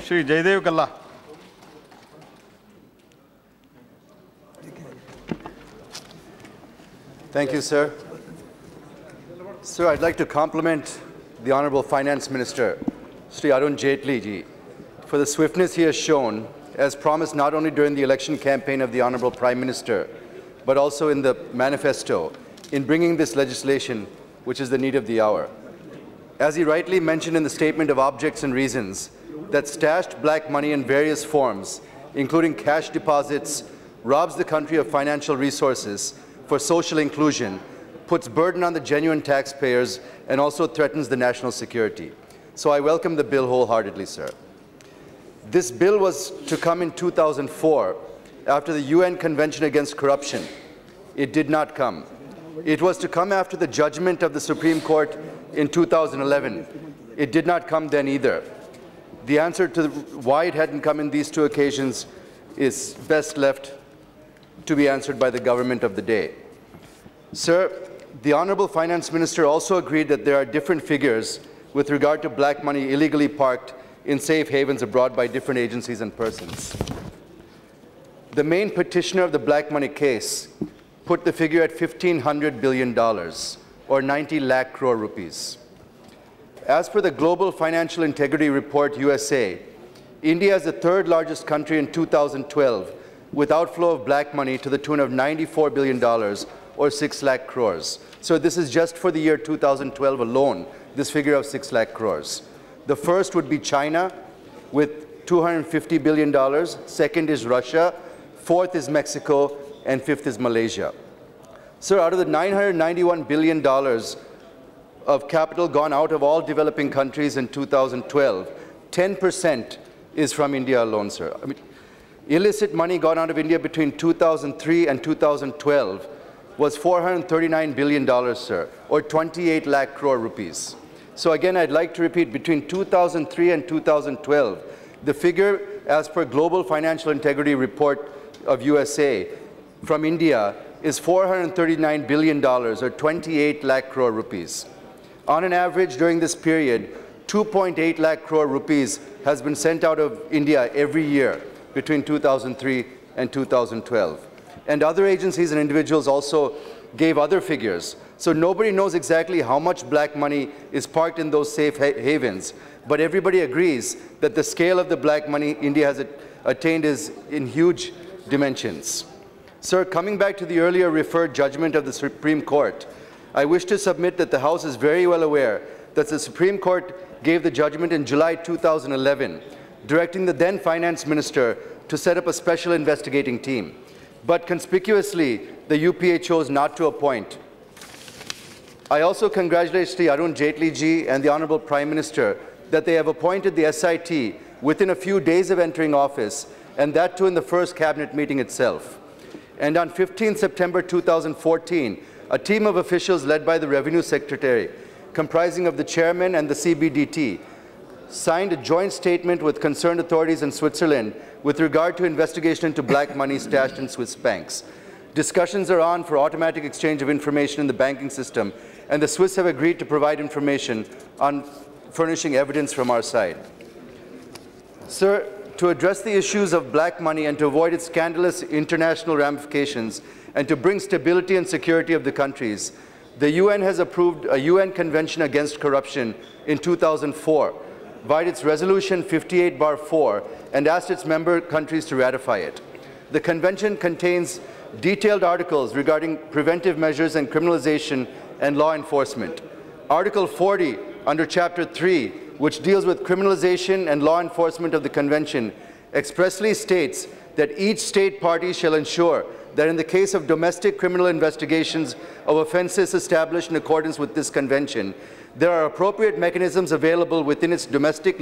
Shri Jayadev Galla. Thank you, sir. Sir, I'd like to compliment the Honorable Finance Minister, Shri Arun Jaitley ji, for the swiftness he has shown, as promised not only during the election campaign of the Honorable Prime Minister, but also in the manifesto, in bringing this legislation, which is the need of the hour. As he rightly mentioned in the Statement of Objects and Reasons, that stashed black money in various forms, including cash deposits, robs the country of financial resources for social inclusion, puts burden on the genuine taxpayers, and also threatens the national security. So I welcome the bill wholeheartedly, sir. This bill was to come in 2004 after the UN Convention Against Corruption. It did not come. It was to come after the judgment of the Supreme Court in 2011. It did not come then either. The answer to why it hadn't come in these two occasions is best left to be answered by the government of the day. Sir, the Honorable Finance Minister also agreed that there are different figures with regard to black money illegally parked in safe havens abroad by different agencies and persons. The main petitioner of the black money case put the figure at $1,500 billion, or 90 lakh crore rupees. As per the Global Financial Integrity Report USA, India is the third largest country in 2012 with outflow of black money to the tune of $94 billion, or 6 lakh crores. So this is just for the year 2012 alone, this figure of 6 lakh crores. The first would be China with $250 billion, second is Russia, fourth is Mexico, and fifth is Malaysia. Sir, out of the $991 billion of capital gone out of all developing countries in 2012, 10% is from India alone, sir. I mean, illicit money gone out of India between 2003 and 2012 was $439 billion, sir, or 28 lakh crore rupees. So again, I'd like to repeat, between 2003 and 2012, the figure as per Global Financial Integrity Report of USA from India is $439 billion, or 28 lakh crore rupees. On an average during this period, 2.8 lakh crore rupees has been sent out of India every year between 2003 and 2012. And other agencies and individuals also gave other figures. So nobody knows exactly how much black money is parked in those safe havens, but everybody agrees that the scale of the black money India has attained is in huge dimensions. Sir, coming back to the earlier referred judgment of the Supreme Court, I wish to submit that the House is very well aware that the Supreme Court gave the judgment in July 2011, directing the then Finance Minister to set up a special investigating team. But conspicuously, the UPA chose not to appoint. I also congratulate Shri Arun Jaitley ji and the Honorable Prime Minister that they have appointed the SIT within a few days of entering office, and that too in the first cabinet meeting itself. And on 15 September 2014, a team of officials led by the Revenue Secretary, comprising of the chairman and the CBDT, signed a joint statement with concerned authorities in Switzerland with regard to investigation into black money stashed in Swiss banks. Discussions are on for automatic exchange of information in the banking system, and the Swiss have agreed to provide information on furnishing evidence from our side. Sir, to address the issues of black money and to avoid its scandalous international ramifications and to bring stability and security of the countries, the UN has approved a UN Convention Against Corruption in 2004, via its Resolution 58/4, and asked its member countries to ratify it. The convention contains detailed articles regarding preventive measures and criminalization and law enforcement. Article 40 under Chapter 3, which deals with criminalization and law enforcement of the convention, expressly states that each state party shall ensure that in the case of domestic criminal investigations of offenses established in accordance with this convention, there are appropriate mechanisms available within its domestic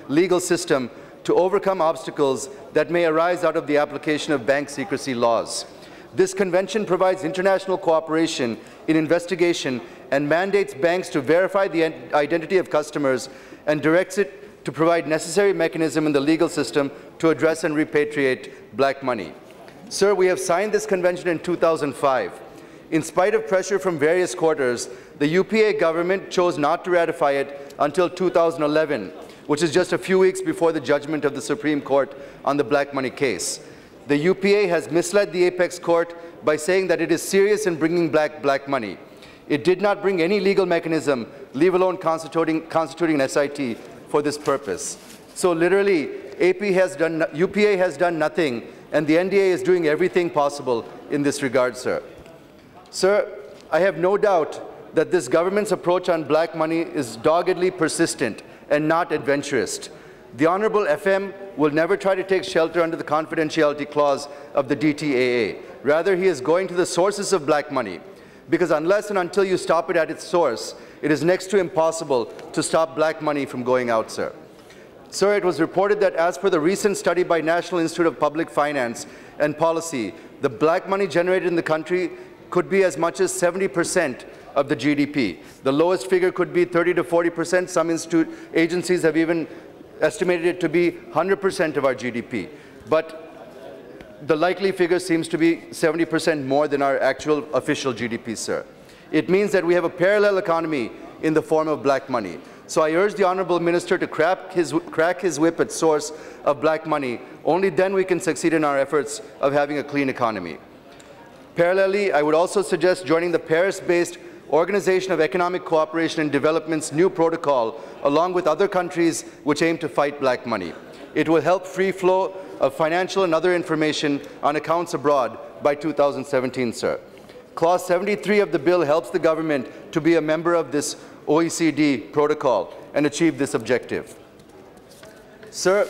legal system to overcome obstacles that may arise out of the application of bank secrecy laws. This convention provides international cooperation in investigation and mandates banks to verify the identity of customers and directs it to provide necessary mechanism in the legal system to address and repatriate black money. Sir, we have signed this convention in 2005. In spite of pressure from various quarters, the UPA government chose not to ratify it until 2011, which is just a few weeks before the judgment of the Supreme Court on the black money case. The UPA has misled the apex court by saying that it is serious in bringing black money. It did not bring any legal mechanism, leave alone constituting an SIT for this purpose. So literally, UPA has done nothing, and the NDA is doing everything possible in this regard, sir. Sir, I have no doubt that this government's approach on black money is doggedly persistent and not adventurous. The Honorable FM will never try to take shelter under the confidentiality clause of the DTAA. Rather, he is going to the sources of black money, because unless and until you stop it at its source, it is next to impossible to stop black money from going out, sir. Sir, it was reported that as per the recent study by National Institute of Public Finance and Policy, the black money generated in the country could be as much as 70% of the GDP. The lowest figure could be 30 to 40%. Some agencies have even estimated it to be 100% of our GDP. But the likely figure seems to be 70% more than our actual official GDP, sir. It means that we have a parallel economy in the form of black money. So I urge the Honourable Minister to crack his whip at source of black money. Only then we can succeed in our efforts of having a clean economy. Parallelly, I would also suggest joining the Paris-based Organization of Economic Cooperation and Development's new protocol, along with other countries which aim to fight black money. It will help free flow of financial and other information on accounts abroad by 2017, sir. Clause 73 of the bill helps the government to be a member of this OECD protocol and achieve this objective. Sir,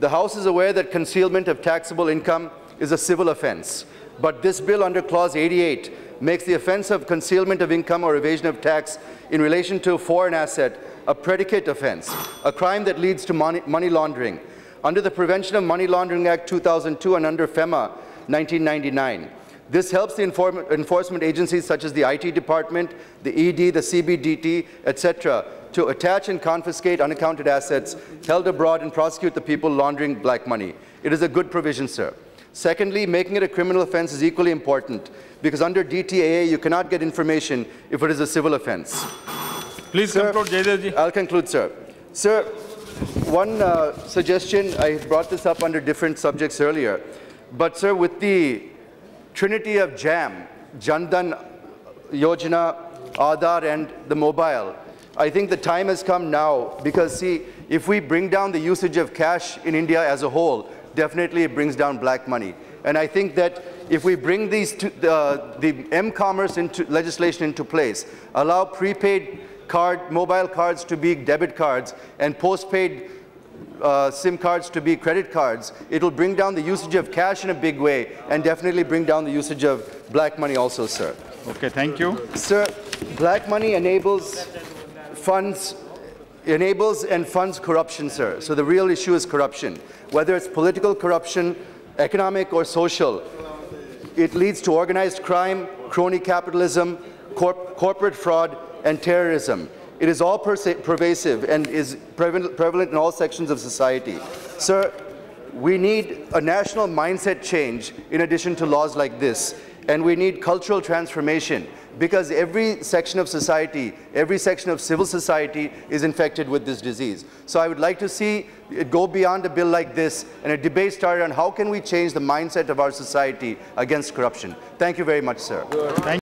the House is aware that concealment of taxable income is a civil offense, but this bill under Clause 88 makes the offense of concealment of income or evasion of tax in relation to a foreign asset a predicate offense, a crime that leads to money laundering. Under the Prevention of Money Laundering Act 2002 and under FEMA 1999. This helps the enforcement agencies such as the IT department, the ED, the CBDT, etc., to attach and confiscate unaccounted assets held abroad and prosecute the people laundering black money. It is a good provision, sir. Secondly, making it a criminal offense is equally important, because under DTAA you cannot get information if it is a civil offense. Please conclude, Jayadev ji. I'll conclude, sir. Sir, one suggestion, I brought this up under different subjects earlier, but sir, with the trinity of JAM, Jandan Yojana, Aadhaar and the mobile, I think the time has come now, because see, if we bring down the usage of cash in India as a whole, definitely it brings down black money. And I think that if we bring these the M-commerce legislation into place, allow prepaid mobile cards to be debit cards and postpaid SIM cards to be credit cards, it will bring down the usage of cash in a big way and definitely bring down the usage of black money also, sir. Okay, thank you. Sir, black money enables and funds corruption, sir. So the real issue is corruption. Whether it's political corruption, economic or social, it leads to organized crime, crony capitalism, corporate fraud, and terrorism. It is all pervasive and is prevalent in all sections of society. Sir, we need a national mindset change in addition to laws like this, and we need cultural transformation, because every section of society, every section of civil society is infected with this disease. So I would like to see it go beyond a bill like this and a debate started on how can we change the mindset of our society against corruption. Thank you very much, sir. Thank